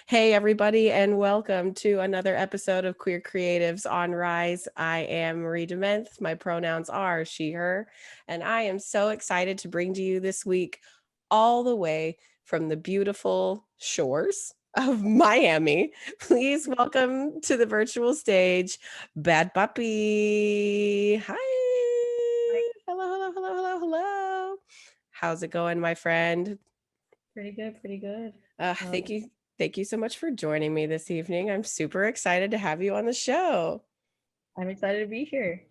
Hey, everybody, and welcome to another episode of Queer Creatives on Rise. I am Marie Dementh. My pronouns are she, her, and I am so excited to bring to you this week, all the way from the beautiful shores of Miami. Please welcome to the virtual stage, Bad Papi. Hi. Like, Hello, hello, hello, hello, hello. How's it going, my friend? pretty good, pretty good. Um, Thank you. Thank you so much for joining me this evening. I'm super excited to have you on the show. I'm excited to be here.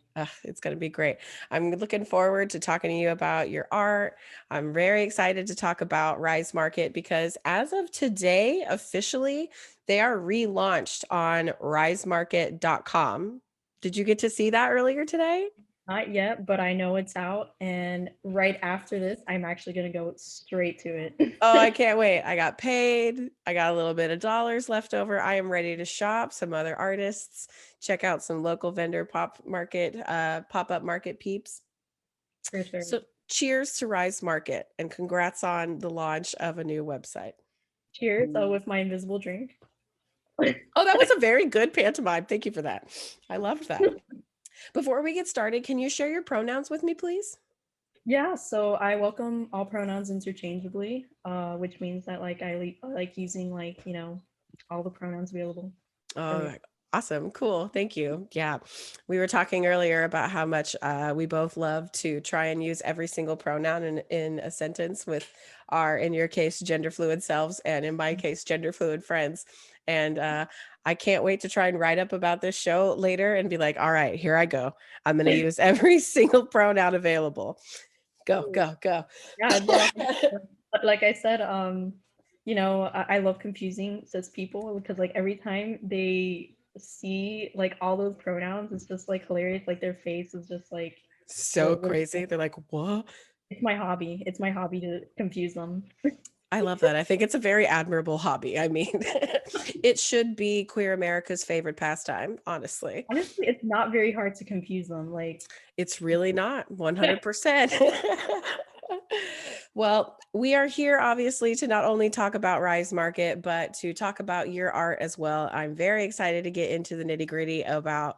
It's going to be great. I'm looking forward to talking to you about your art. I'm very excited to talk about Rise Market because as of today, officially, they are relaunched on risemarket.com. Did you get to see that earlier today? Not yet, but I know it's out. And right after this, I'm actually going to go straight to Oh, I it. can't wait. I got paid. I got a little bit of dollars left over. I am ready to shop some other artists, check out some local vendor pop-up market peeps. For sure. So cheers to Rise Market and congrats on the launch of a new website. Cheers with my invisible drink. Oh, that was a very good pantomime. Thank you for that. I loved that. Before we get started, can you share your pronouns with me, please? Yeah, so I welcome all pronouns interchangeably, which means that I like using all the pronouns available for me. Oh, awesome. Cool. Thank you. Yeah. We were talking earlier about how much we both love to try and use every single pronoun in a sentence with our, in your case, gender fluid selves, and in my case, gender fluid friends. And I can't wait to try and write up about this show later and be like, all right, here I go. I'm going to use every single pronoun available. Go, Ooh. go, go. Yeah, no, 100%. But like I said, I love confusing cis people because like every time they see like all those pronouns, it's just like hilarious. Like their face is just like, So what crazy. They're like, what? it's my hobby. It's my hobby to confuse them. I love that. I think it's a very admirable hobby. I mean, it should be queer America's favorite pastime, honestly. Honestly, it's not very hard to confuse them. Like, It's really not 100%. Well, we are here obviously to not only talk about Rise Market, but to talk about your art as well. I'm very excited to get into the nitty gritty about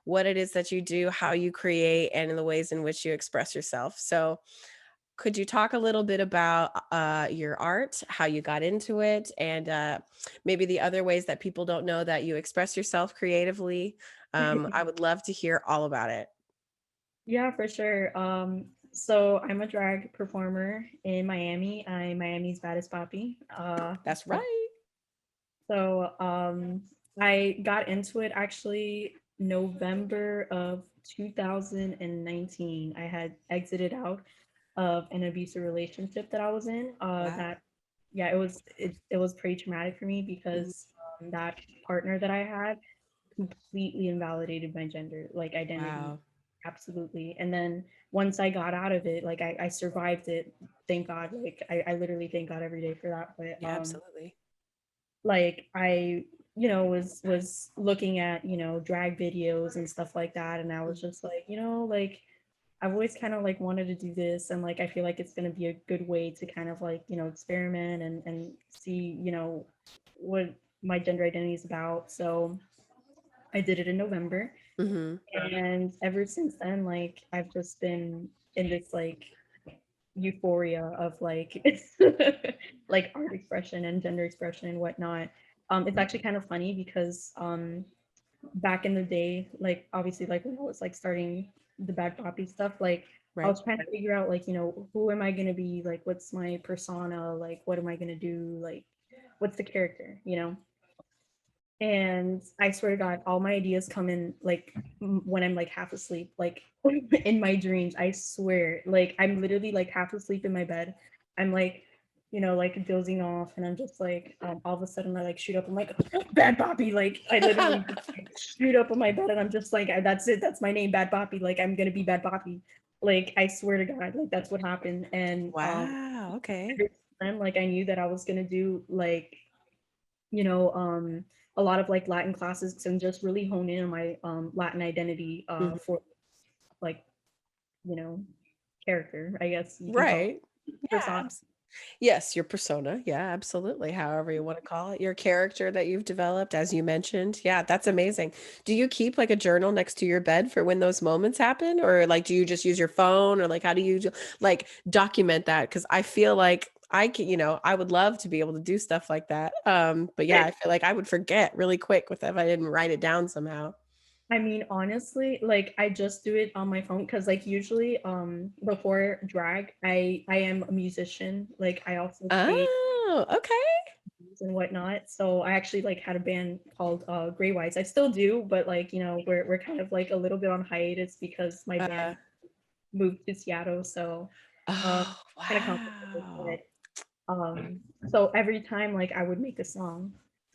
what it is that you do, how you create, and the ways in which you express yourself. So, could you talk a little bit about your art, how you got into it, and maybe the other ways that people don't know that you express yourself creatively? I would love to hear all about it. yeah, for sure. So I'm a drag performer in Miami. I'm Miami's baddest poppy. That's right. So I got into it actually November of 2019. I had exited out of an abusive relationship that I was in. Wow. That yeah, it was pretty traumatic for me Mhm. because that partner that I had completely invalidated my gender, like identity. Wow. Absolutely. And then once I got out of it, like I survived it. Thank God. Like I literally thank God every day for that. But Yeah, absolutely. like I was looking at drag videos and stuff like that, and I was Mhm. just like like I've always kind of like wanted to do this, and like I feel like it's going to be a good way to kind of like experiment and see what my gender identity is about. So I did it in November, Mhm. and ever since then, like I've just been in this like euphoria of like like art expression and gender expression and whatnot. It's actually kind of funny because back in the day, like obviously like when I was like starting the Bad Papi stuff, like I Right. was trying to figure out like, who am I gonna be? Like what's my persona? Like what am I gonna do? Like what's the character? And I swear to God, all my ideas come in like when I'm like half asleep, like in my dreams. I swear, like I'm literally like half asleep in my bed. I'm like, like dozing off, and I'm just like, all of a sudden I like shoot up. I'm like, Bad Papi. Like I literally just like, shoot up on my bed, and I'm just like, that's it. That's my name, Bad Papi. Like I'm gonna be Bad Papi. Like I swear to God, like that's what happened. And Wow. Okay. every time, like I knew that I was gonna do like you know, um, a lot of like Latin classes and just really hone in on my Latin identity Mhm. for like, you know, character, I guess you can call Right. it Yeah. persona. Yes, your persona. Yeah, absolutely. However you want to call it. Your character that you've developed, as you mentioned. Yeah, that's amazing. Do you keep like a journal next to your bed for when those moments happen? Or like do you just use your phone? Or like how do you like document that? Because I feel like I can, I would love to be able to do stuff like that. But yeah, I feel like I would forget really quick with if I didn't write it down somehow. I mean, honestly, like I just do it on my phone because like usually before drag, I am a musician. Like I also create Oh, okay. and whatnot. So I actually like had a band called Grey Whites. I still do, but like, we're kind of like a little bit on hiatus because my Uh, band moved to Seattle. So oh, kind of complicated. wow. So every time like I would make a song,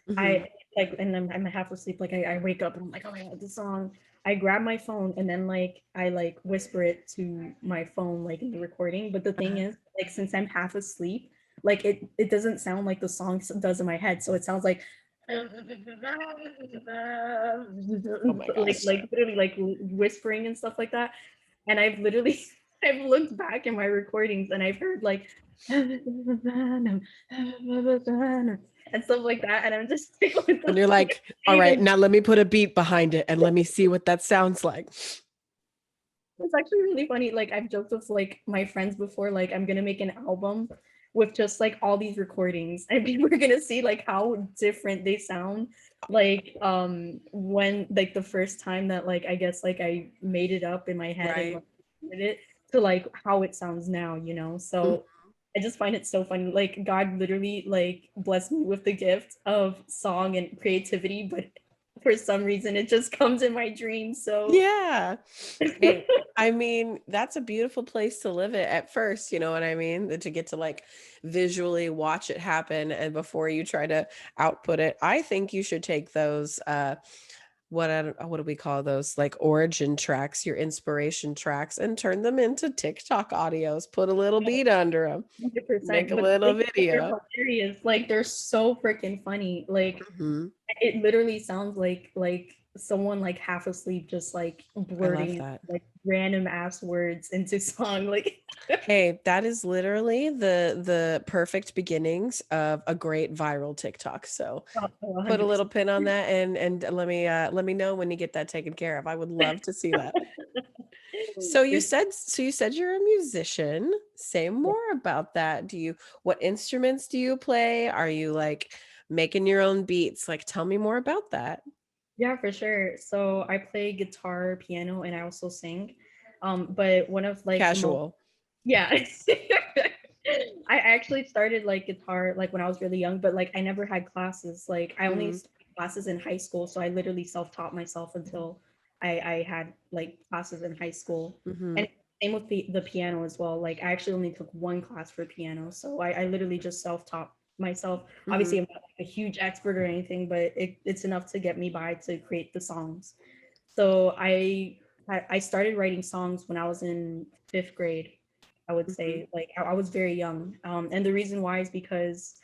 Hmm. I like, and then I'm half asleep. Like I wake up and I'm like, oh my god, this song. I grab my phone and then like I like whisper it to my phone like in the recording. But the thing Uh-huh. is, like since I'm half asleep, like it doesn't sound like the song does in my head. So it sounds like Oh my gosh. like literally like whispering and stuff like that. And I've literally I've looked back in my recordings and I've heard like and stuff like that. And I'm just like, what And the you're fuck? like, I all right, even now let me put a beat behind it and let me see what that sounds like. it's actually really funny. Like I've joked with like my friends before, like I'm gonna make an album with just like all these recordings and people are gonna see like how different they sound like when like the first time that like I guess like I made it up in my head and Right. like, did it to like how it sounds now. Mhm. So I just find it so funny. Like God literally like blessed me with the gift of song and creativity, but for some reason it just comes in my dreams. So Yeah. Hey, I mean, that's a beautiful place to live it at first, you know what I mean? To get to like visually watch it happen and before you try to output it. I think you should take those what do we call those? Like origin tracks, your inspiration tracks and turn them into TikTok audios. Put a little beat under them. Make 100%. a But little they're video. hilarious. Like they're so freaking funny. Like Mhm. it literally sounds like someone like half asleep just like I love blurting that. like random ass words into song. Like Hey, that is literally the perfect beginnings of a great viral TikTok. So put a little 100%. pin on that and let me know when you get that taken care of. I would love to see that. It's So you said you're a musician. Say yeah. more about that. What instruments do you play? Are you like making your own beats? Like tell me more about that. Yeah, for sure. So I play guitar, piano, and I also sing. But one of like the most Casual. yeah. I actually started like guitar like when I was really young, but like I never had classes. Like I only Mhm. started classes in high school, so I literally self-taught myself until I had like classes in high school. And Mhm. same with the piano as well. Like I actually only took one class for piano, so I literally just self-taught myself. Obviously, Mhm. I'm not like a huge expert or anything, but it's enough to get me by to create the songs. So I started writing songs when I was in fifth grade. I would Mhm. say like I was very young, and the reason why is because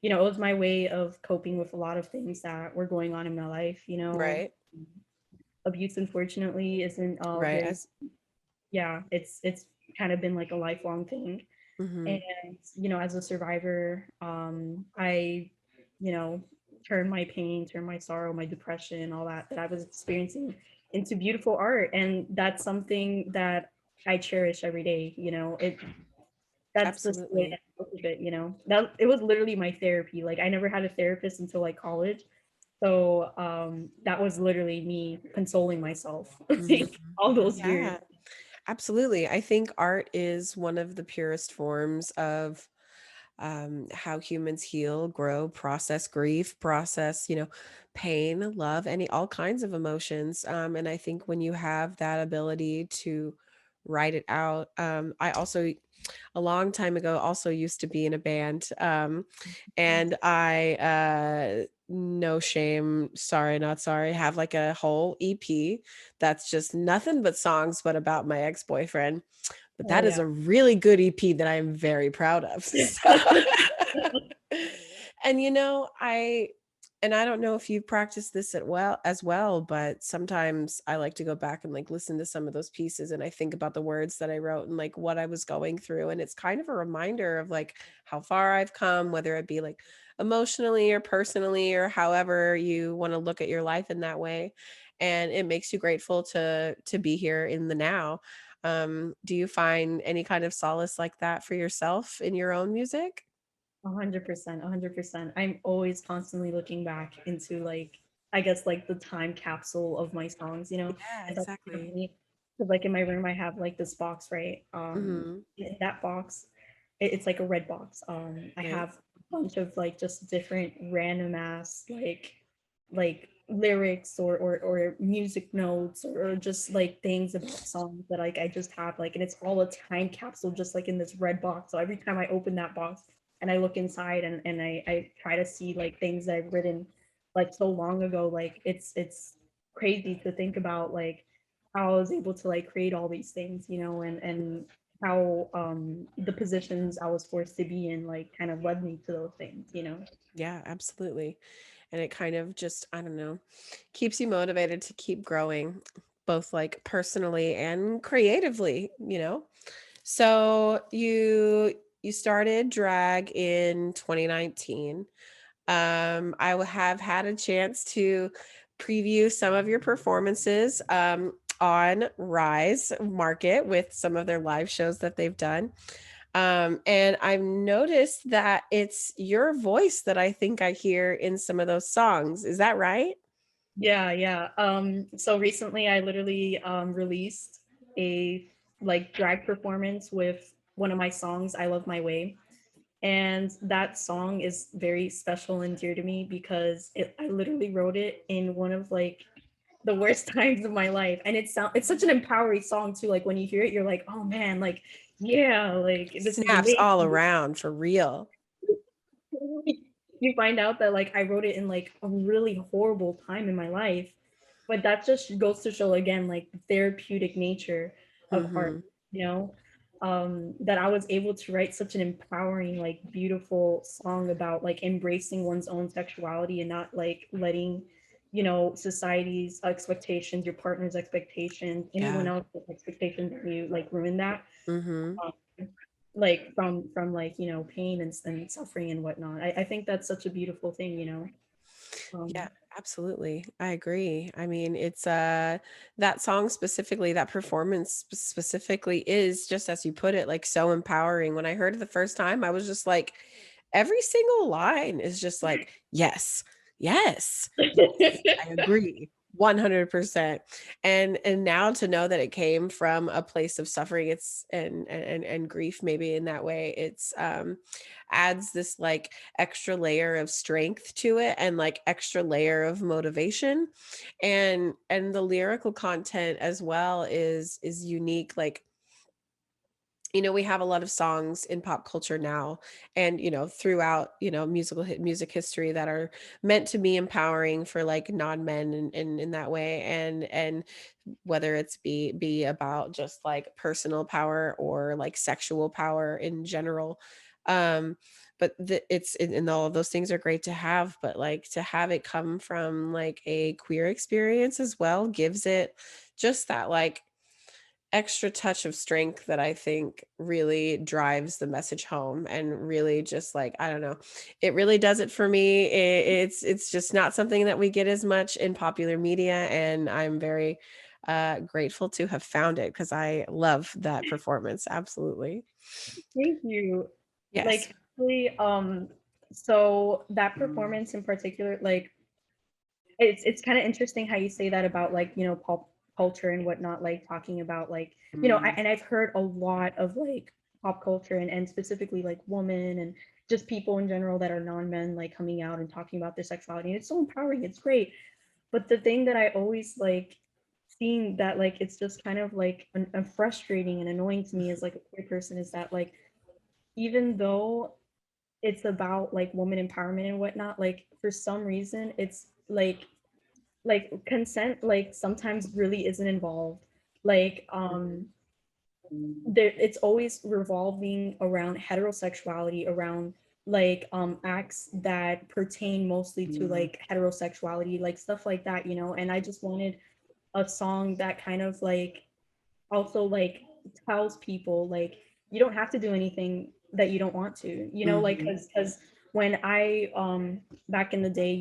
it was my way of coping with a lot of things that were going on in my life. Right. Abuse unfortunately isn't Right. very As yeah. It's kind of been like a lifelong thing, and mhm. as a survivor, I you know turned my pain, turned my sorrow, my depression, all that I was experiencing into beautiful art, and that's something that I cherish every day. That's just the way that Absolutely. I look at it. That it was literally my therapy. Like I never had a therapist until like college, so that was literally me consoling myself Mhm. like all those years. Yeah. Absolutely. I think art is one of the purest forms of how humans heal, grow, process grief, process, pain, love, all kinds of emotions. And I think when you have that ability to write it out, I also, a long time ago, also used to be in a band. And no shame, sorry, not sorry, have like a whole EP that's just nothing but songs, but about my ex boyfriend, but Oh that is yeah. a really good EP that I am very proud of. So and I And I don't know if you've practiced this as well, but sometimes I like to go back and like listen to some of those pieces and I think about the words that I wrote and like what I was going through. And it's kind of a reminder of like how far I've come, whether it be like emotionally or personally or however you want to look at your life in that way. And it makes you grateful to be here in the now. Do you find any kind of solace like that for yourself in your own music? 100%, 100%. I'm always constantly looking back into like, I guess like the time capsule of my songs, you know, Yeah, and that's kind of exactly. funny. 'Cause, like in my room, I have like this box, right? Hmm. In that box, it's like a red box. I Right. have a bunch of like just different random ass like lyrics or music notes or just like things about songs that like I just have like, and it's all a time capsule, just like in this red box. So every time I open that box and I look inside and I try to see like things that I've written like so long ago, like it's crazy to think about like how I was able to like create all these things, you know, and how the positions I was forced to be in like kind of led me to those things, you know. Yeah, absolutely. And it kind of just, I don't know, keeps you motivated to keep growing, both like personally and creatively, you know? So you started drag in 2019. Have had a chance to preview some of your performances on Rise Market with some of their live shows that they've done. And I've noticed that it's your voice that I think I hear in some of those songs. Is that right? Yeah, yeah. So recently I literally released a like drag performance with one of my songs, I Love My Way. And that song is very special and dear to me because I literally wrote it in one of like the worst times of my life. And it's such an empowering song too. Like when you hear it, you're like, oh man, like yeah, like this is Snaps all amazing. around for real. You find out that like I wrote it in like a really horrible time in my life, but that just goes to show again like the therapeutic nature of art, Mhm. you know. That I was able to write such an empowering like beautiful song about like embracing one's own sexuality and not like letting, you know, society's expectations, your partner's expectations, anyone Yeah. else's expectations, you like ruin that, Mhm. um, like from like, you know, pain and suffering and whatnot. I think that's such a beautiful thing, you know. Yeah, um absolutely. I agree. I mean, it's that song specifically, that performance specifically is just as you put it, like so empowering. When I heard it the first time, I was just like every single line is just like, yes. Yes. Yes. I agree. 100%. And now to know that it came from a place of suffering, it's and grief maybe in that way, it's adds this like extra layer of strength to it and like extra layer of motivation, and the lyrical content as well is unique. Like, we have a lot of songs in pop culture now and throughout music history that are meant to be empowering for like non-men in that way, and whether it's be about just like personal power or like sexual power in general. But and all of those things are great to have, but like to have it come from like a queer experience as well gives it just that like extra touch of strength that I think really drives the message home and really just like, I don't know, it really does it for me. It's just not something that we get as much in popular media, and I'm very grateful to have found it because I love that performance. Absolutely. Thank you. Yes. Like actually, so that performance in particular, like it's kind of interesting how you say that about like, you know, pop culture and whatnot, like talking about like, you know, and I've heard a lot of like pop culture and specifically like women and just people in general that are non-men like coming out and talking about their sexuality, and it's so empowering, it's great. But the thing that I always like seeing that like it's just kind of like frustrating and annoying to me as like a queer person is that like even though it's about like woman empowerment and whatnot, like for some reason it's like consent like sometimes really isn't involved. Like there it's always revolving around heterosexuality, around like acts that pertain mostly to Mm, like heterosexuality, like stuff like that, and I just wanted a song that kind of like also like tells people like you don't have to do anything that you don't want to, like mhm, because when I back in the day,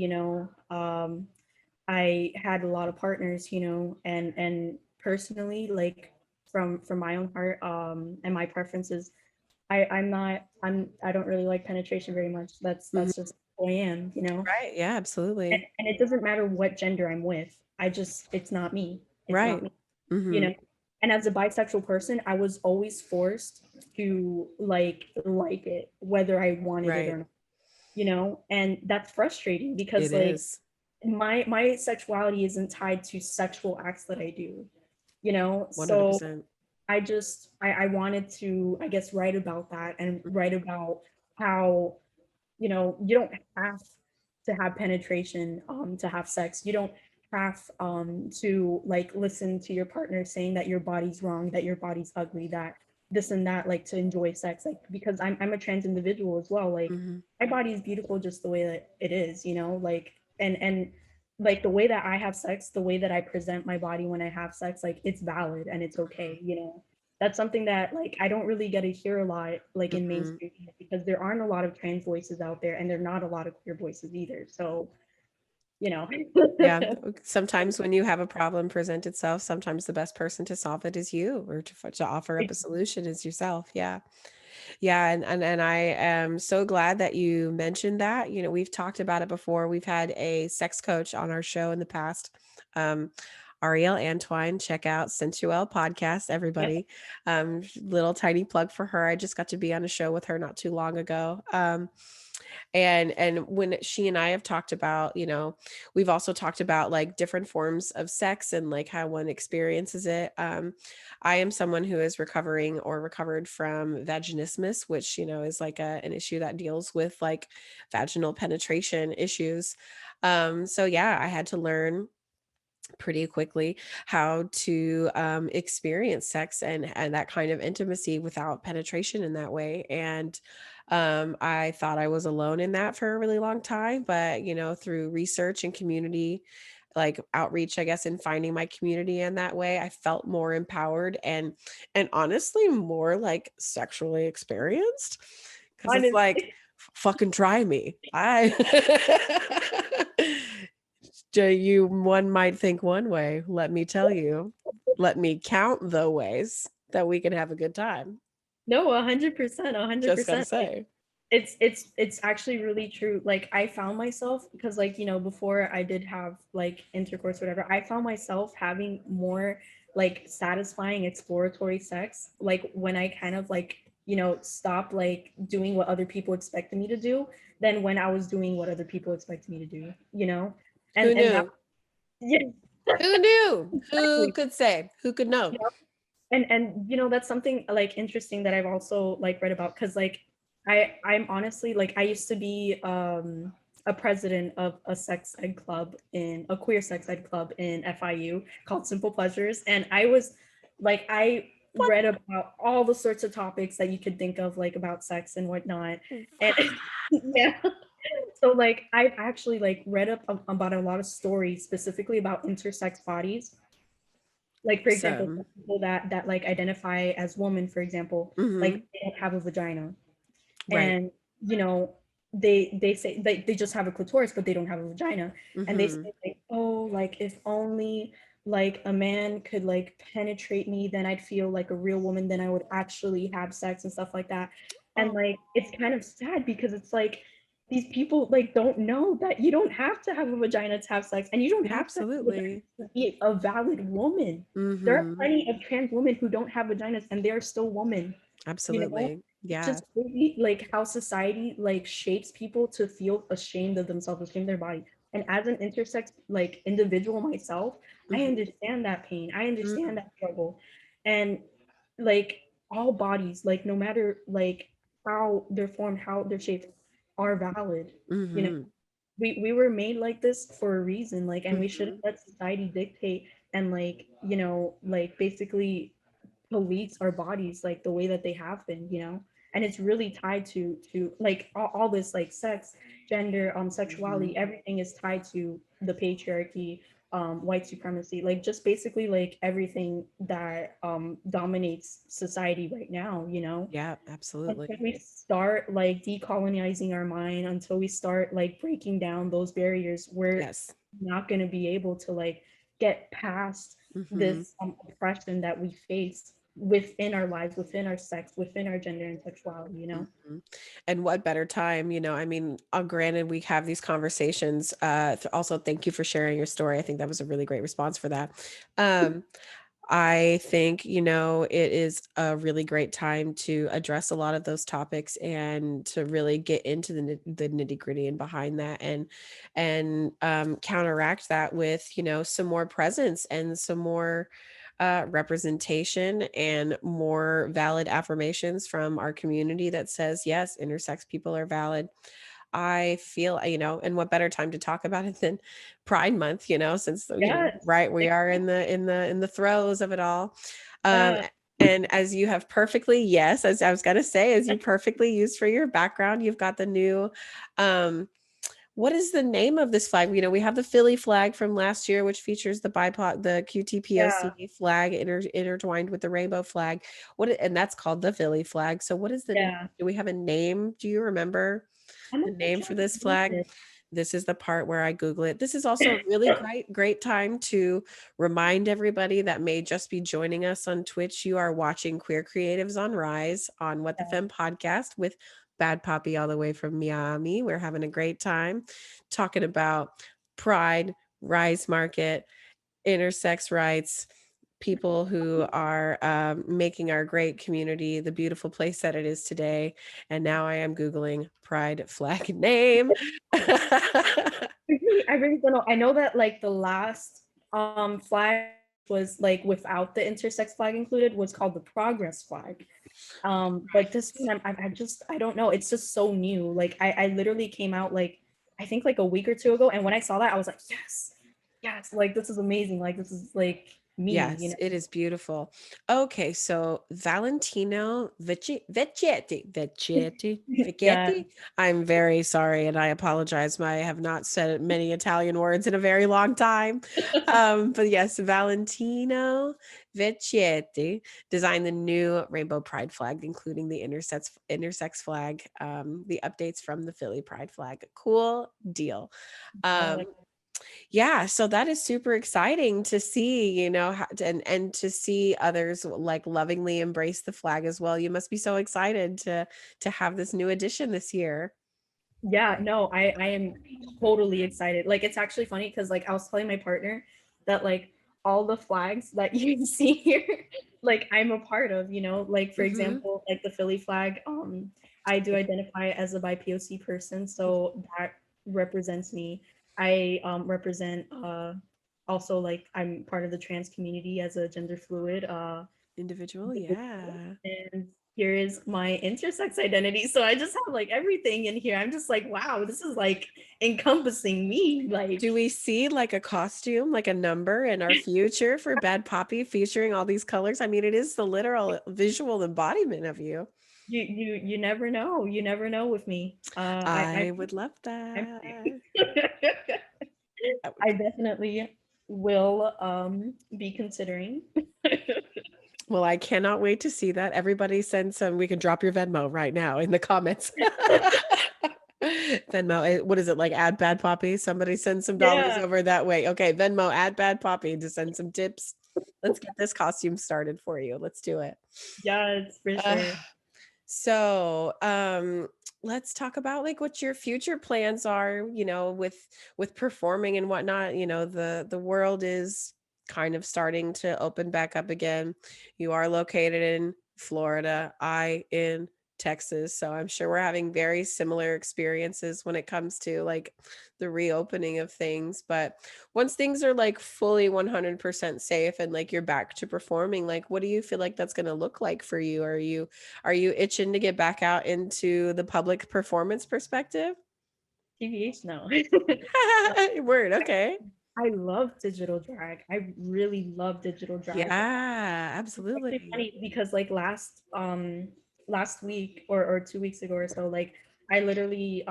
I had a lot of partners, and personally, like from my own heart, and my preferences, I don't really like penetration very much. mhm. That's just who I am, Right, yeah, and, absolutely. and it doesn't matter what gender I'm with. It's not me. It's not Right. me, you know. Mhm. And as a bisexual person, I was always forced to like it, whether I wanted it or Right. not, and that's frustrating because It like is. my sexuality isn't tied to sexual acts that I do, so 100%. I wanted to, I guess, write about that and write about how, you don't have to have penetration to have sex. You don't have to like listen to your partner saying that your body's wrong, that your body's ugly, that this and that, like to enjoy sex. Like because I'm a trans individual as well. Like Mhm. my body is beautiful just the way that it is, like and like the way that I have sex, the way that I present my body when I have sex, like it's valid and it's okay, That's something that like I don't really get to hear a lot like in Mhm. mainstream media, because there aren't a lot of trans voices out there and there are not a lot of queer voices either. So, you know. Yeah, sometimes when you have a problem present itself, sometimes the best person to solve it is you, or to offer up a solution is yourself. Yeah. Yeah, and I am so glad that you mentioned that. You know, we've talked about it before. We've had a sex coach on our show in the past. Um, Ariel Antwine, check out Sensuel podcast, Yep. everybody. Little tiny plug for her. I just got to be on a show with her not too long ago. And when she and I have talked about, we've also talked about like different forms of sex and like how one experiences it. I am someone who is recovering or recovered from vaginismus, which, is like an issue that deals with like vaginal penetration issues. So yeah, I had to learn pretty quickly how to experience sex and that kind of intimacy without penetration in that way. And I thought I was alone in that for a really long time, but through research and community like outreach, I guess, in finding my community in that way, I felt more empowered and honestly more like sexually experienced, because it's like Honestly. fucking try me. I one might think one way. Let me tell you. Let me count the ways that we can have a good time. No, 100%, a hundred Just gotta percent. Like say. it's actually really true. Like I found myself, because like, before I did have like intercourse, whatever, I found myself having more like satisfying exploratory sex, like when I kind of like, stopped like doing what other people expected me to do, than when I was doing what other people expected me to do, Who and that, knew? yeah, Who knew? Who exactly. could say? Who could know? And that's something like interesting that I've also like read about, because like I'm honestly like I used to be a president of a sex ed club, in a queer sex ed club in FIU called Simple Pleasures, and I was like I What? read about all the sorts of topics that you could think of, like about sex and whatnot. And yeah, so like I've actually like read up about a lot of stories specifically about intersex bodies, like for example, Awesome. people that like identify as women, for example, like Mhm. they don't have a vagina, Right. and you know they say they just have a clitoris but they don't have a vagina, and they say Mhm. like, oh, like if only like a man could like penetrate me, then I'd feel like a real woman, then I would actually have sex and stuff like that. And Oh, like it's kind of sad because it's like these people like don't know that you don't have to have a vagina to have sex, and you don't have to have a vagina absolutely. to be a valid woman. There are Mhm. plenty of trans women who don't have vaginas and they're still women, you know Absolutely. it's Yeah. just really like how society like shapes people to feel ashamed of themselves, ashamed of their body. And as an intersex like individual myself, I Mhm. understand that pain, I understand Mhm. that struggle. And like all bodies, like no matter like how they're formed, how they're shaped, are valid. you know Mhm. we were made like this for a reason, like, and we shouldn't Mhm. let society dictate and like like basically police our bodies like the way that they have been. and it's really tied to like all this like sex, gender, Hmm. sexuality, everything is tied to the patriarchy, white supremacy, like just basically like everything that dominates society right now, you know. Yeah, Until absolutely. we start like decolonizing our mind, until we start like breaking down those barriers, we're Yes. not going to be able to like get past Hmm. this oppression that we face within our lives, within our sex, within our gender and sexuality, you know. Mhm. And what better time, I mean, granted, we have these conversations. Also, thank you for sharing your story. I think that was a really great response for that. Um, I think, it is a really great time to address a lot of those topics and to really get into the nitty gritty and behind that and counteract that with, some more presence and some more representation and more valid affirmations from our community that says, yes, intersex people are valid. I feel, and what better time to talk about it than Pride Month, since, Yes, right, we are in exactly. the throes of it all. Um, Yeah, and as you have perfectly, yes, as I was gonna say, as you perfectly used for your background, you've got the new, um, what is the name of this flag? We have the Philly flag from last year, which features the yeah, QTPOC flag intertwined with the rainbow flag. And that's called the Philly flag. So what is yeah. do we have a name? Do you remember I'm the not quite name sure for what this it flag? is. This is the part where I Google it. This is also a really great time to remind everybody that may just be joining us on Twitch. You are watching Queer Creatives on Rise on What the Yeah, Femme podcast with Bad Papi all the way from Miami. We're having a great time talking about pride, Rise Market, intersex rights, people who are making our great community the beautiful place that it is today. And now I am Googling pride flag name. I really don't know. I know that like the last flag was like without the intersex flag included was called the progress flag. But this one I don't know. It's just so new. Like I literally came out like I think like a week or two ago, and when I saw that, I was like, yes, yes, like this is amazing. Like this is like me, you Yes, know? it is beautiful. Okay, so Valentino Yeah, Vecchietti. I'm very sorry, and I apologize. I have not said many Italian words in a very long time. But yes, Valentino Vecchietti designed the new Rainbow Pride flag, including the intersex flag, the updates from the Philly Pride flag. Cool deal. yeah, Um, yeah, so that is super exciting to see, and to see others like lovingly embrace the flag as well. You must be so excited to have this new addition this year. yeah. No, I am totally excited. Like it's actually funny because like I was telling my partner that like all the flags that you see here, like I'm a part of, you know, like for Mhm. example, like the Philly flag, I do identify as a BIPOC person, so that represents me. I represent also like I'm part of the trans community as a gender fluid Individual, individual, yeah. and here is my intersex identity. So I just have like everything in here. I'm just like, wow, this is like encompassing me. Like, Do we see like a costume, like a number in our future for Bad Poppy featuring all these colors? I mean, it is the literal visual embodiment of you. you never know. You never know with me. I would love I'm that. That would I be definitely will be considering. Well, I cannot wait to see that. Everybody send some we can drop your Venmo right now in the comments. Venmo, what is it like? Add Bad Poppy. Somebody send some dollars Yeah, over that way. Okay, Venmo, add Bad Poppy to send some tips. Let's get this costume started for you. Let's do it. yes, for Uh, sure. so, let's talk about like what your future plans are, with performing and whatnot. The world is kind of starting to open back up again. You are located in Florida, I in Texas, so I'm sure we're having very similar experiences when it comes to like the reopening of things. But once things are like fully 100% safe and like you're back to performing, like what do you feel like that's going to look like for you? Are you itching to get back out into the public performance perspective? TVH no. Word, okay. I love digital drag. I really love digital drag. Yeah, It's actually absolutely. funny because like last last week or 2 weeks ago or so, like I literally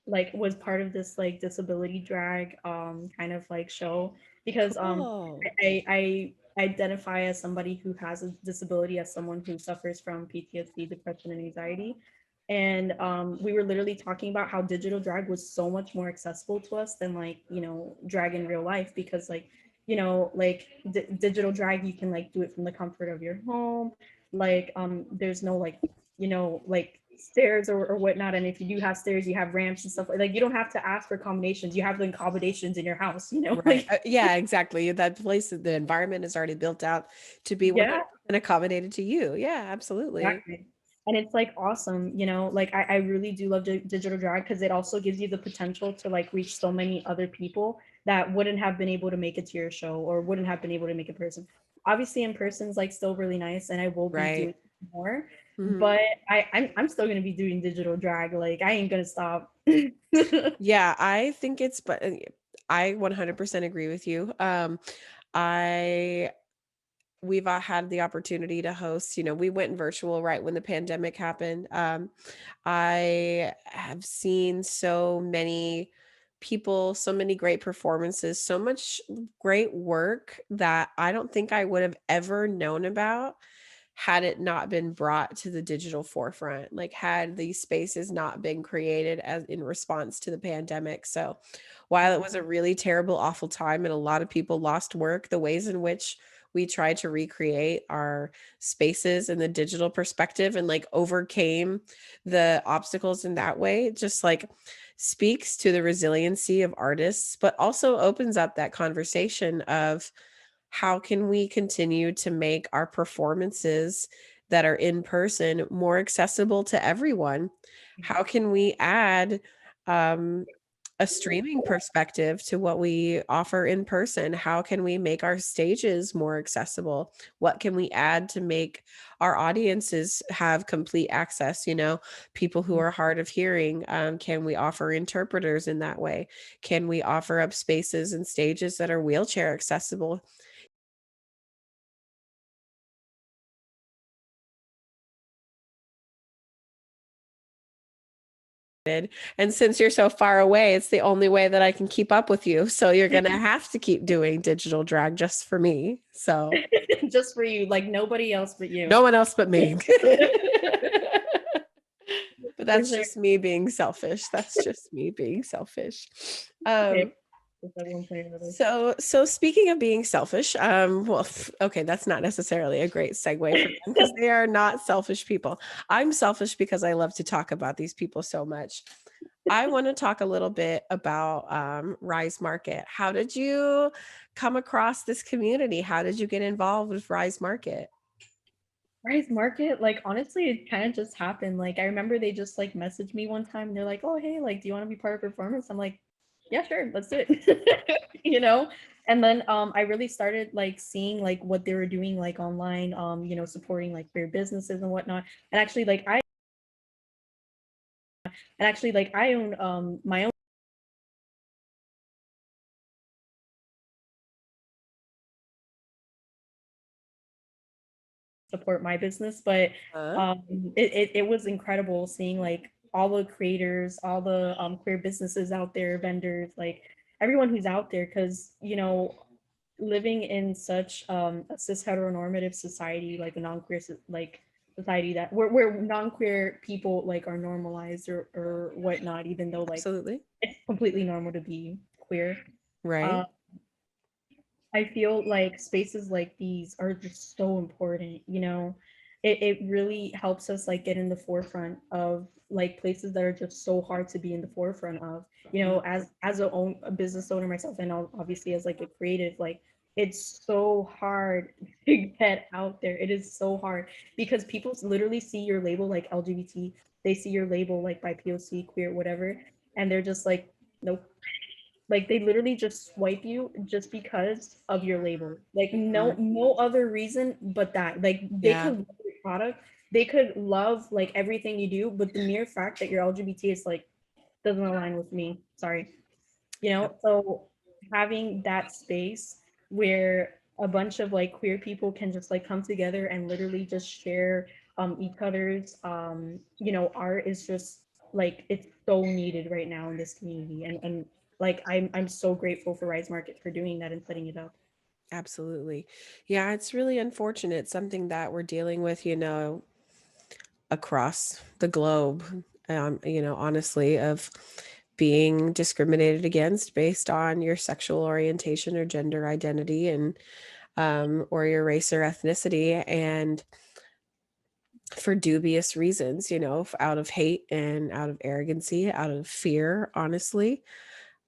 like was part of this like disability drag kind of like show because Cool. I identify as somebody who has a disability, as someone who suffers from PTSD, depression, and anxiety. And we were literally talking about how digital drag was so much more accessible to us than like, you know, drag in real life, because like, you know, like digital drag, you can like do it from the comfort of your home. Like there's no like, you know, like stairs or whatnot. And if you do have stairs, you have ramps and stuff like you don't have to ask for accommodations. You have the accommodations in your house, you know, Right. like Yeah, exactly. That place, the environment is already built out to be yeah. 100% accommodated to you. Yeah, absolutely. Exactly. And it's like awesome, you know, like I really do love digital drag because it also gives you the potential to like reach so many other people that wouldn't have been able to make it to your show or wouldn't have been able to make it in person. Obviously, in person's like still really nice, and I will be Right. doing more, Mhm. but I'm still gonna be doing digital drag. Like I ain't gonna stop. Yeah, I think it's but I 100% agree with you. I we've had the opportunity to host, we went virtual right when the pandemic happened. I have seen so many people, so many great performances, so much great work that I don't think I would have ever known about had it not been brought to the digital forefront, like had these spaces not been created as in response to the pandemic. So while it was a really terrible, awful time and a lot of people lost work, the ways in which we tried to recreate our spaces in the digital perspective and like overcame the obstacles in that way just like speaks to the resiliency of artists, but also opens up that conversation of how can we continue to make our performances that are in person more accessible to everyone? How can we add um, a streaming perspective to what we offer in person? How can we make our stages more accessible? What can we add to make our audiences have complete access? People who are hard of hearing, can we offer interpreters in that way? Can we offer up spaces and stages that are wheelchair accessible? And since you're so far away, it's the only way that I can keep up with you. So you're going to have to keep doing digital drag just for me. So Just for you, like nobody else but you. no one else but me. But For that's sure. just me being selfish. That's just me being selfish. Okay. Um, Just at one point or another. so speaking of being selfish, well, okay, that's not necessarily a great segue for them because they are not selfish people. I'm selfish because I love to talk about these people so much. I want to talk a little bit about Rise Market. How did you come across this community? How did you get involved with Rise Market? Rise Market, like honestly, it kind of just happened. Like I remember they just like messaged me one time. And they're like, "Oh hey, like, do you want to be part of performance?" I'm like, "Yeah, sure, let's do it." You know. And then I really started like seeing like what they were doing like online, you know, supporting like their businesses and whatnot. And actually like I own my own support my business, but Huh? um, it was incredible seeing like all the creators, all the queer businesses out there, vendors, like everyone who's out there, because you know, living in such a cis heteronormative society, like a non-queer like society that where non-queer people like are normalized or whatnot, even though like Absolutely. it's completely normal to be queer. Right. Um, I feel like spaces like these are just so important, you know. It really helps us like get in the forefront of like places that are just so hard to be in the forefront of. You know, Mhm. as a business owner myself, and obviously as like a creative, like it's so hard to get out there. It is so hard because people literally see your label like LGBT, they see your label like BIPOC, queer, whatever, and they're just like, nope, like they literally just swipe you just because of your label. Like Mm. no other reason but that. Like they Yeah. could love your product, they could love like everything you do, but the mere fact that you're LGBT is like doesn't align with me. Sorry. You Yeah. know, so having that space where a bunch of like queer people can just like come together and literally just share each other's art is just like it's so needed right now in this community, and like I'm so grateful for Rise Market for doing that and setting it up. Absolutely. Yeah, it's really unfortunate, something that we're dealing with, across the globe, honestly, of being discriminated against based on your sexual orientation or gender identity, and or your race or ethnicity, and for dubious reasons, out of hate and out of arrogancy, out of fear, honestly.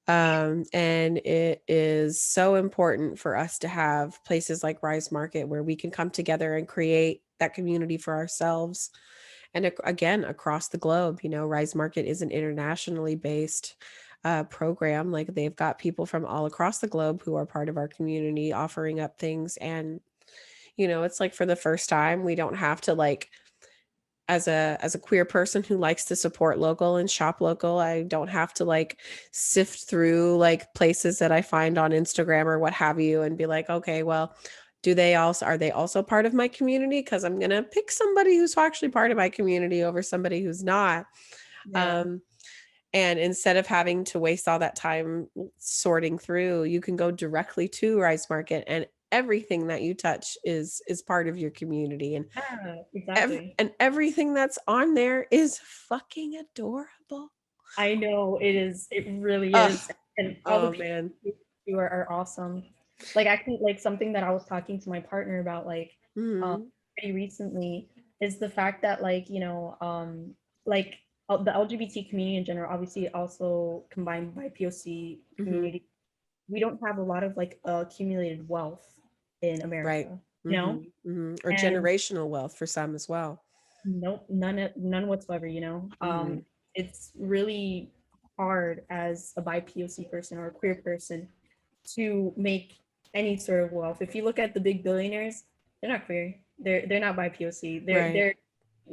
And it is so important for us to have places like Rise Market where we can come together and create that community for ourselves. And again, across the globe, Rise Market is an internationally based program. Like, they've got people from all across the globe who are part of our community offering up things. And, it's like, for the first time, we don't have to, like, as a queer person who likes to support local and shop local, I don't have to, like, sift through, like, places that I find on Instagram or what have you and be like, okay, well, are they also part of my community? Because I'm gonna pick somebody who's actually part of my community over somebody who's not. Yeah. Um, and instead of having to waste all that time sorting through, you can go directly to Rice Market, and everything that you touch is part of your community. And Yeah, exactly. everything that's on there is fucking adorable. I know it is. It really Ugh. is. And all the Oh, people man. who are awesome. Like I think like something that I was talking to my partner about um Mhm. pretty recently is the fact that like the LGBT community in general, obviously also combined by POC Mhm. community, we don't have a lot of like accumulated wealth in Right. America, you know? Mhm. Mhm. Or And generational wealth for some as well. nope, none whatsoever, you know. Mhm. It's really hard as a BIPOC person or a queer person to make any sort of wealth. If you look at the big billionaires, they're not queer. They're not BIPOC. Right. They're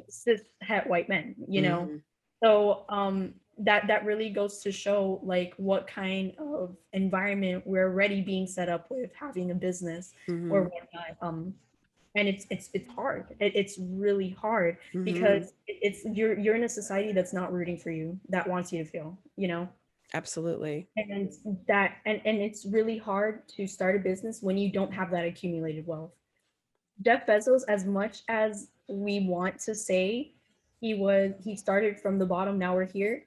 cis het white men, you know. Mhm. So that really goes to show like what kind of environment we're already being set up with having a business or Mhm. whatnot. And it's hard. It's really hard Mhm. because it's you're in a society that's not rooting for you, that wants you to fail, you know. Absolutely. And and it's really hard to start a business when you don't have that accumulated wealth. Jeff Bezos, as much as we want to say he started from the bottom, now we're here,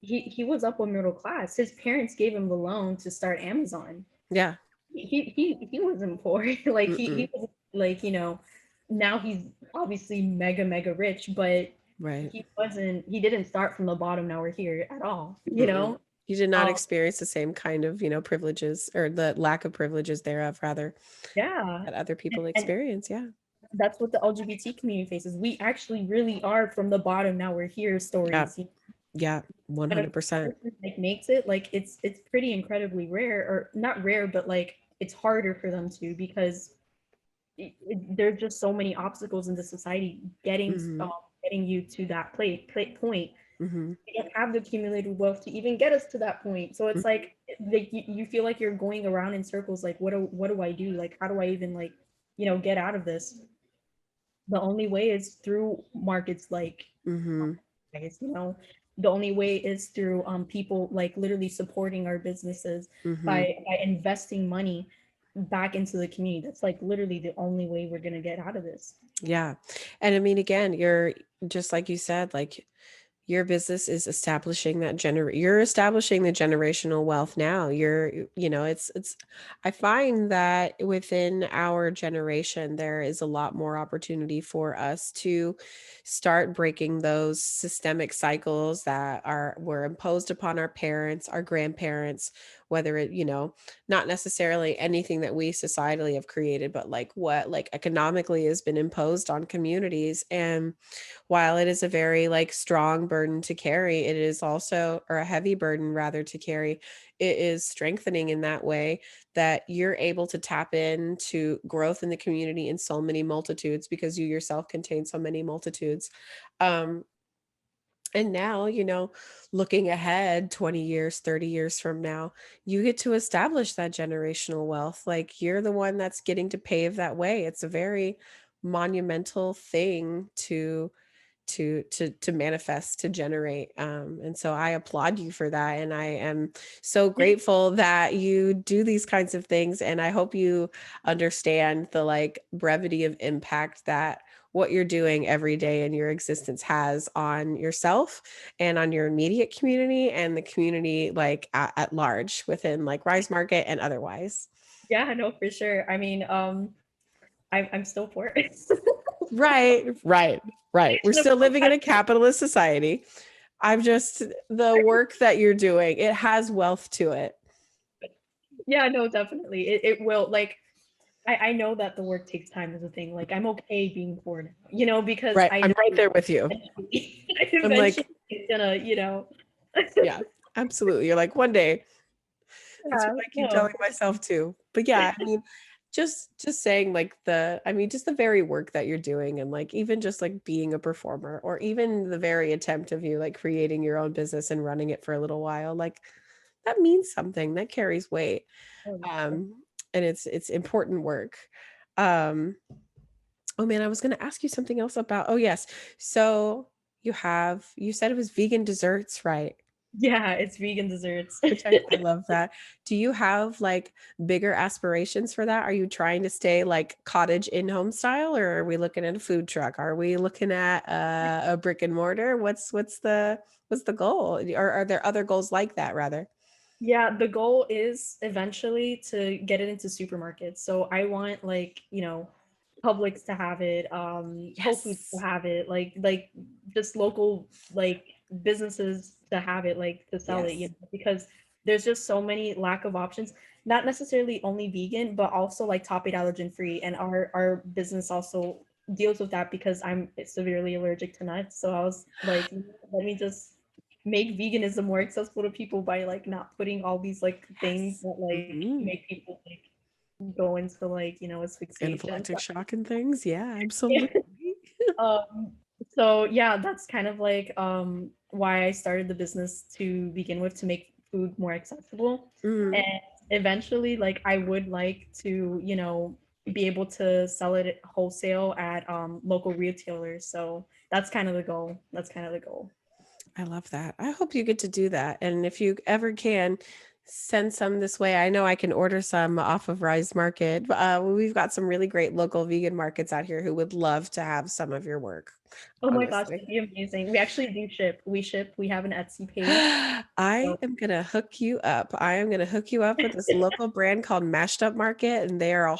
he was upper middle class. His parents gave him the loan to start Amazon. Yeah. He wasn't poor. Like he Mm-mm. was like, now he's obviously mega rich, but Right. he didn't start from the bottom, now we're here at all, you Mm-mm. know? He did not Um experience the same kind of, privileges, or the lack of privileges thereof, rather, yeah. that other people And experience. Yeah. that's what the LGBT community faces. We actually really are from the bottom, now we're here Yeah. stories. Yeah. But if 100%. a person like makes it, like it's pretty incredibly rare, or not rare, but like it's harder for them to, because there's just so many obstacles in the society Mhm. getting you to that point. Mhm. You don't have the accumulated wealth to even get us to that point. So it's like you feel like you're going around in circles. Like what do I do? Like how do I even like get out of this? The only way is through markets like Mhm. guys, the only way is through people like literally supporting our businesses Mhm. by investing money back into the community. That's like literally the only way we're gonna get out of this. Yeah. And I mean, again, you're just like you said, like, your business is establishing you're establishing the generational wealth now. It's I find that within our generation there is a lot more opportunity for us to start breaking those systemic cycles that are were imposed upon our parents, our grandparents, whether it, not necessarily anything that we societally have created, but like what, like, economically has been imposed on communities. And while it is a very, like, strong burden to carry, it is also, or a heavy burden rather, to carry, it is strengthening in that way that you're able to tap into growth in the community in so many multitudes because you yourself contain so many multitudes. Um, and now, looking ahead 20 years, 30 years from now, you get to establish that generational wealth. Like, you're the one that's getting to pave that way. It's a very monumental thing to manifest, to generate, and so I applaud you for that, and I am so grateful that you do these kinds of things, and I hope you understand the, like, brevity of impact that what you're doing every day in your existence has on yourself and on your immediate community and the community, like, at large within, like, Rise Market and otherwise. Yeah, no, for sure. I mean, I'm still poor. Right, right, right. We're still living in a capitalist society. I'm just the work that you're doing, it has wealth to it. Yeah, no, definitely. It will like I know that the work takes time is a thing. Like I'm okay being poor now, because Right, I I'm right know there with you. eventually, I'm eventually like, it's gonna, yeah, absolutely. You're like, "One day." That's Yeah, what I keep no. telling myself too. But yeah, I mean, just saying like I mean, just the very work that you're doing and like even just like being a performer or even the very attempt of you like creating your own business and running it for a little while, like that means something. That carries weight. Oh, yeah. Um, and it's important work. Um, oh man, I was gonna ask you something else about, oh yes. So you said it was vegan desserts, right? Yeah, it's vegan desserts. Which I love that. Do you have, like, bigger aspirations for that? Are you trying to stay, like, cottage in-home style, or are we looking at a food truck? Are we looking at, a brick and mortar? What's the goal? Or are there other goals like that rather? Yeah, the goal is eventually to get it into supermarkets. So I want like, Publix to have it, Whole Foods to Yes. have it, like just local like businesses to have it, like to sell it, Yes. because there's just so many lack of options. Not necessarily only vegan, but also like top 8 allergen free. And our business also deals with that because I'm severely allergic to nuts. So I was like, let me just make veganism more accessible to people by like not putting all these like things Yes. that like Mhm. make people like go into like asphyxiation. Anaphylactic shock and things. Yeah, absolutely. um so yeah, that's kind of like why I started the business to begin with, to make food more accessible. Mhm. And eventually like I would like to be able to sell it wholesale at local retailers. So that's kind of the goal. I love that. I hope you get to do that. And if you ever can, send some this way. I know I can order some off of Rise Market. We've got some really great local vegan markets out here who would love to have some of your work, Oh my gosh, honestly. that'd be amazing. We actually do ship. We have an Etsy page. I So am gonna hook you up. I am gonna hook you up with this local brand called Mashed Up Market, and they are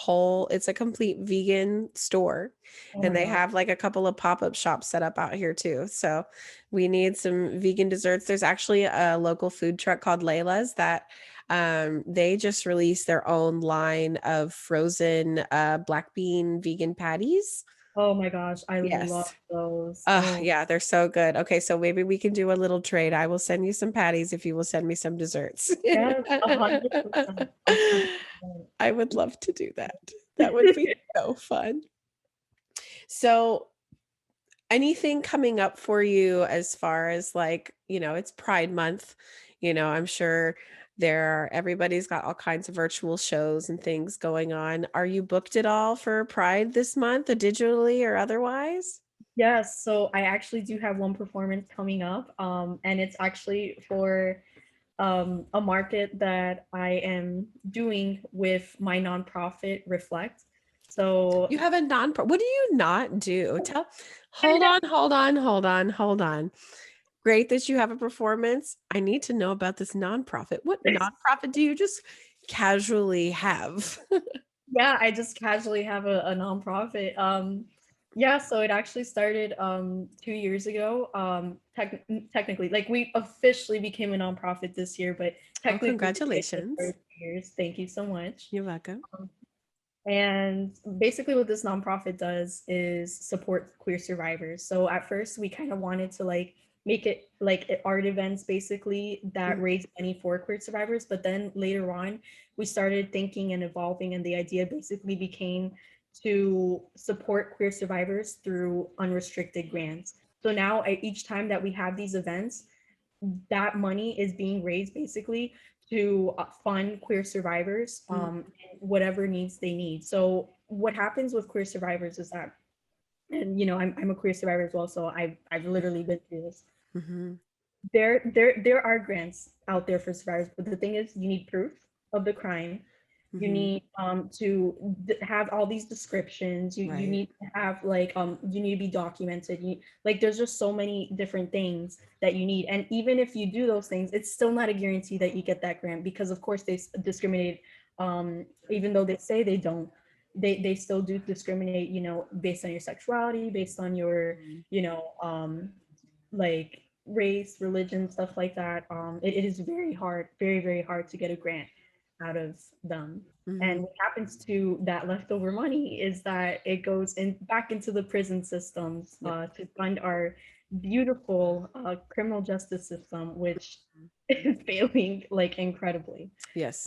it's a complete vegan store. oh And my they gosh. have like a couple of pop-up shops set up out here too. So we need some vegan desserts. There's actually a local food truck called Layla's that they just released their own line of frozen black bean vegan patties. Oh my gosh, I love Yes. those. Oh Yeah, they're so good. Okay, so maybe we can do a little trade. I will send you some patties if you will send me some desserts. yes, 100%. 100%. I would love to do that. That would be so fun. So, anything coming up for you as far as like, it's Pride Month. I'm sure everybody's got all kinds of virtual shows and things going on. Are you booked at all for Pride this month, digitally or otherwise? Yes, so I actually do have one performance coming up, and it's actually for a market that I am doing with my nonprofit Reflect. So You have a what do you not do? Hold on, hold on, hold on, hold on. Great that you have a performance. I need to know about this nonprofit. What nonprofit do you just casually have? yeah, I just casually have a nonprofit. Yeah, so it actually started 2 years ago. Technically, like we officially became a nonprofit this year, but Oh, technically it just congratulations. started 2 years. Thank you so much. You're welcome. And basically, what this nonprofit does is support queer survivors. So at first, we kind of wanted to like make it like art events basically that Mhm. raise money for queer survivors. But then later on, we started thinking and evolving, and the idea basically became to support queer survivors through unrestricted grants. So now, each time that we have these events, that money is being raised basically to fund queer survivors Mm. whatever needs they need. So what happens with queer survivors is that and I'm a queer survivor as well, so I've literally been through this. Mhm. There are grants out there for survivors, but the thing is, you need proof of the crime. You Mhm. need to have all these descriptions. You Right. need to have like you need to be documented. Like there's just so many different things that you need, and even if you do those things, it's still not a guarantee that you get that grant, because of course they discriminate. Even though they say they don't, they still do discriminate, based on your sexuality, based on your Mhm. like race, religion, stuff like that. It is very hard, very, very hard to get a grant out of them. And Mhm. what happens to that leftover money is that it goes in back into the prison systems Yep. to fund our beautiful criminal justice system, which is failing like incredibly. Yes.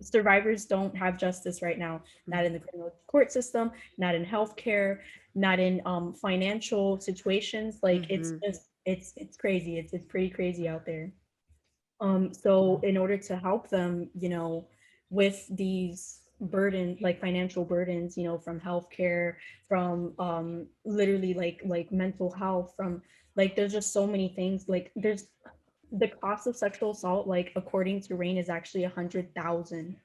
Survivors don't have justice right now, not Mhm. in the criminal court system, not in healthcare, not in financial situations. Like it's Mhm. just it's crazy. It's pretty crazy out there. So in order to help them, with these burden, like financial burdens, from healthcare, from literally like mental health, from like there's just so many things. Like there's the cost of sexual assault, like according to Rain, is actually 100,000,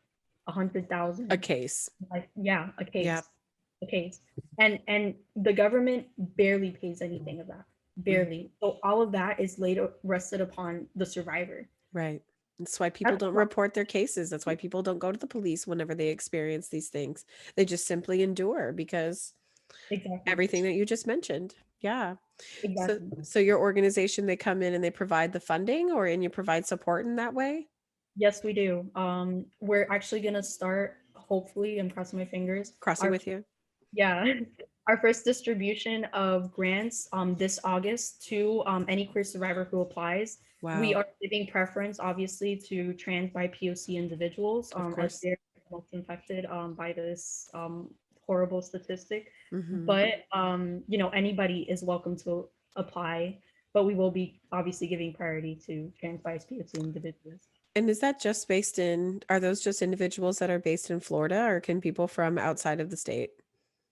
a hundred A thousand. case. Like yeah, Yep. a case, and the government barely pays anything of that, Mhm. barely. So all of that is later rested upon the survivor. Right. That's why people That's don't report their cases. That's why people don't go to the police whenever they experience these things. They just simply endure because exactly, everything that you just mentioned. Yeah. So exactly. so your organization, they come in and they provide the funding or and you provide support in that way? Yes, we do. We're actually gonna start. Hopefully, I'm crossing my fingers. Crossing Our with you? Yeah, our first distribution of grants this August to any queer survivor who applies. We Wow. are giving preference, obviously, to trans BIPOC individuals, Of as course. they're most infected by this horrible statistic. Mhm. But anybody is welcome to apply, but we will be obviously giving priority to trans BIPOC individuals. And is that just based in are those just individuals that are based in Florida, or can people from outside of the state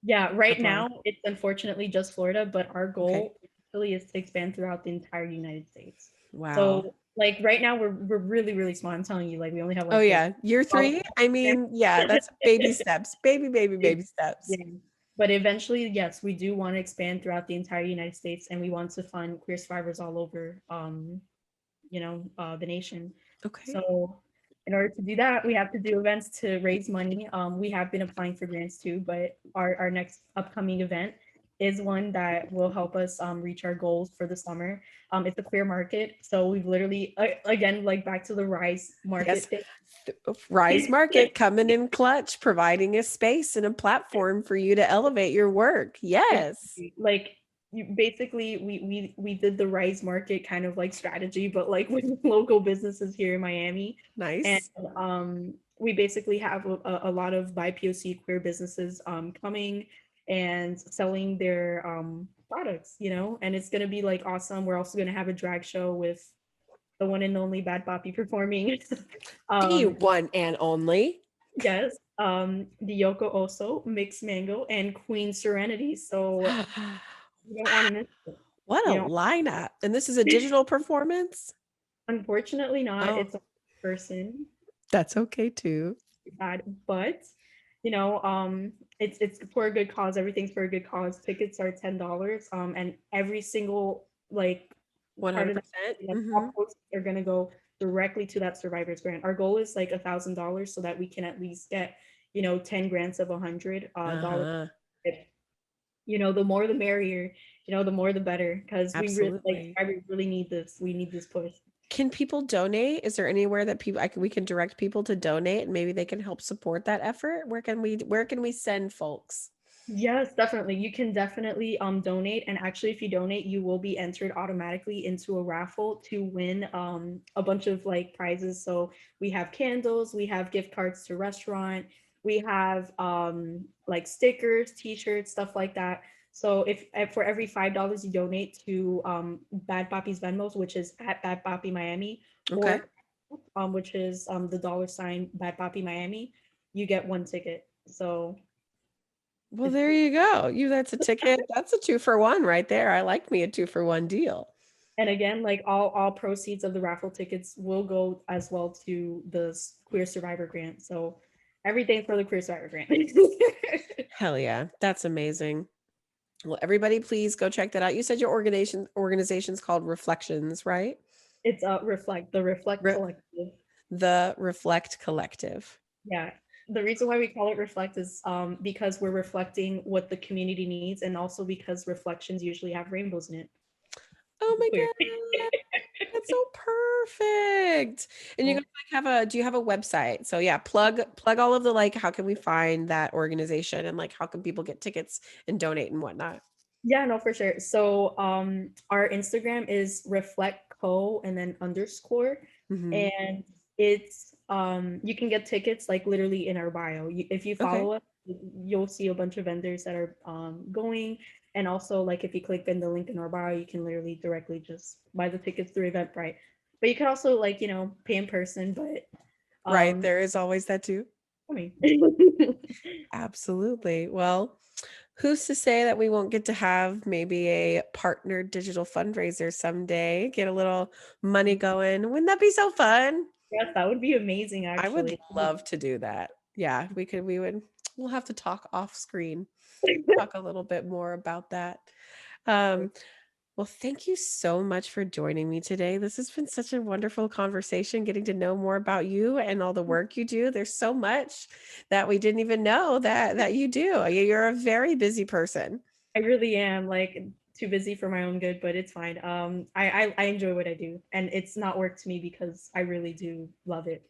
Yeah, right apply? now it's unfortunately just Florida, but our Okay. goal actually is to expand throughout the entire United States. Wow. So like right now we're really, really small. I'm telling you, like we only have Oh, like the yeah. Year smallest 3? I program. mean, yeah, that's baby steps. Baby, baby, baby steps. Yeah. But eventually, yes, we do want to expand throughout the entire United States, and we want to fund queer survivors all over the nation. Okay. So in order to do that, we have to do events to raise money. We have been applying for grants too, but our next upcoming event is one that will help us reach our goals for the summer. It's a queer market. So we've literally, again, like back to the Rise Yes. market thing. Rise Market coming in clutch, providing a space and a platform for you to elevate your work. Yes. Exactly. Like basically we did the Rise market kind of like strategy, but like with local businesses here in Miami. And Nice. we basically have a lot of BIPOC queer businesses coming and selling their products, and it's gonna be like awesome. We're also gonna have a drag show with the one and only Bad Papi performing. The um one and only. yes, the Yoko Oso, Mixed Mango, and Queen Serenity. So you don't want to miss it. What a You know, lineup. And this is a digital performance? unfortunately not. Oh, It's a person that's okay too. bad, but you know, it's for a good cause. Everything's for a good cause. Tickets are $10. And every single like part of that, 100%. like Mhm. all proceeds are gonna go directly to that survivors grant. Our goal is like $1,000 so that we can at least get 10 grants of $100. Uh-huh. The more the merrier, the more the better, because we really like Absolutely. I really need this. We need this push. Can people donate? Is there anywhere that we can direct people to donate and maybe they can help support that effort? Where can we send folks? Yes, definitely. You can definitely donate, and actually if you donate, you will be entered automatically into a raffle to win a bunch of like prizes. So we have candles, we have gift cards to restaurant, we have like stickers, t-shirts, stuff like that. So if for every $5 you donate to Bad Papi's Venmos, which is at Bad Papi Miami, Okay. or which is the dollar sign Bad Papi Miami, you get one ticket. So Well, there you go. That's a ticket. That's a 2 for 1 right there. I like me a 2 for 1 deal. And again, like all proceeds of the raffle tickets will go as well to the Queer Survivor Grant. So everything for the Queer Survivor Grant. Hell yeah. That's amazing. Well, everybody please go check that out. You said your organization's called Reflections, right? It's the Reflect Re- Collective. the Reflect Collective. Yeah. The reason why we call it Reflect is because we're reflecting what the community needs, and also because reflections usually have rainbows in it. Oh my Queer. god. That's so perfect. And you guys like have do you have a website? So yeah, plug all of the like how can we find that organization and like how can people get tickets and donate and whatnot? Yeah, no, for sure. So our Instagram is reflectco and then underscore. Hmm. And it's you can get tickets like literally in our bio. If you Okay. follow us, you'll see a bunch of vendors that are going. And also, like, if you click in the link in our bio, you can literally directly just buy the tickets through Eventbrite. But you can also, like, pay in person, but Right. um There is always that too. I mean Absolutely. Well, who's to say that we won't get to have maybe a partnered digital fundraiser someday? Get a little money going. Wouldn't that be so fun? yes, that would be amazing I would actually. love to do that. Yeah, we would, we'll have to talk off screen, talk a little bit more about that. Um, well, thank you so much for joining me today. This has been such a wonderful conversation, getting to know more about you and all the work you do. There's so much that we didn't even know that you do. You're a very busy person. I really am like too busy for my own good, but it's fine. I enjoy what I do, and it's not work to me because I really do love it.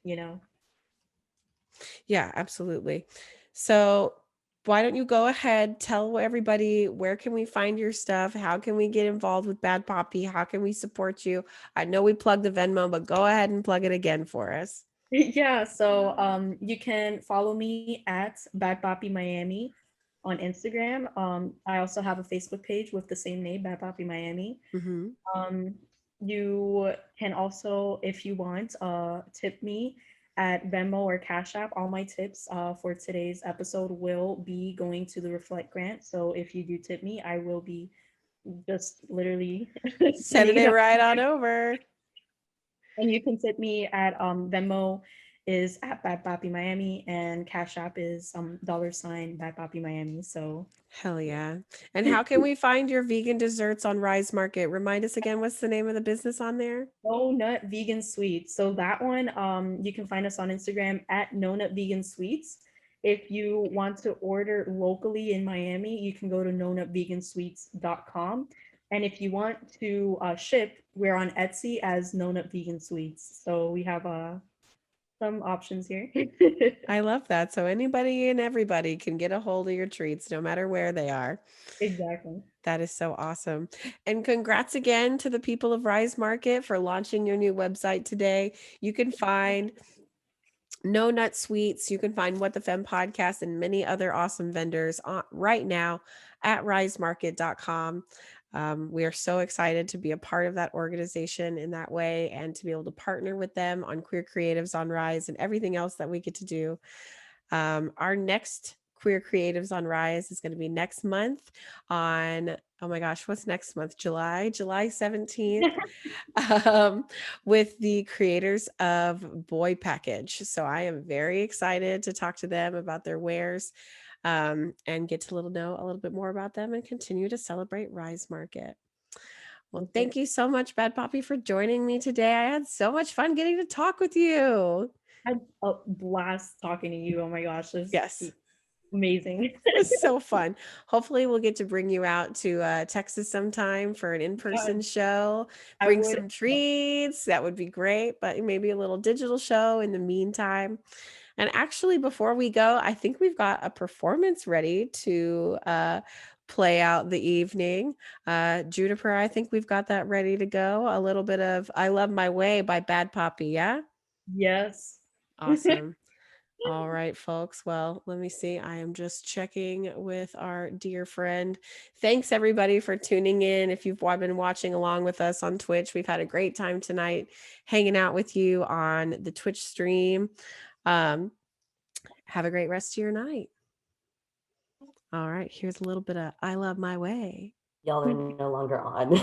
Yeah, absolutely. So why don't you go ahead, tell everybody where can we find your stuff? How can we get involved with Bad Poppy? How can we support you? I know we plugged the Venmo, but go ahead and plug it again for us. Yeah, so you can follow me at Bad Papi Miami on Instagram. I also have a Facebook page with the same name, Bad Papi Miami. Hmm. Um, you can also, if you want, tip me at Venmo or Cash App. All my tips for today's episode will be going to the Reflect Grant. So if you do tip me, I will be just literally Sending sending it it up. right on over. And you can tip me at Venmo is at Bad Papi Miami, and Cash App is $ Bad Papi Miami. So Hell yeah. And how can we find your vegan desserts on Rise Market? Remind us again, what's the name of the business on there? No Nut Vegan Sweets. So that one, you can find us on Instagram at No Nut Vegan Sweets. If you want to order locally in Miami, you can go to nonutvegansweets.com. And if you want to ship, we're on Etsy as No Nut Vegan Sweets. So we have some options here. I love that. So anybody and everybody can get a hold of your treats no matter where they are. Exactly. That is so awesome. And congrats again to the people of Rise Market for launching your new website today. You can find No Nut Sweets. You can find What the Femme podcast and many other awesome vendors right now at risemarket.com. We are so excited to be a part of that organization in that way and to be able to partner with them on Queer Creatives on Rise and everything else that we get to do. Our next Queer Creatives on Rise is going to be next month on, oh my gosh, what's next month? July 17th, um, with the creators of Boy Package. So I am very excited to talk to them about their wares and get to know a little bit more about them and continue to celebrate Rise Market. Well, That's thank it. you so much, Bad Poppy, for joining me today. I had so much fun getting to talk with you. I had a blast talking to you. Oh my gosh, this Yes. is amazing. It was so fun. Hopefully, we'll get to bring you out to Texas sometime for an Yeah, in-person show. I Bring would. some treats. That would be great. But maybe a little digital show in the meantime. And actually, before we go, I think we've got a performance ready to play out the evening. Juniper, I think we've got that ready to go. A little bit of "I Love My Way" by Bad Poppy. Yeah, Yes. awesome. All right, folks. Well, let me see. I am just checking with our dear friend. Thanks, everybody, for tuning in. If you've been watching along with us on Twitch, we've had a great time tonight hanging out with you on the Twitch stream. Um, have a great rest of your night. All right, here's a little bit of I Love My Way. Y'all are no longer on.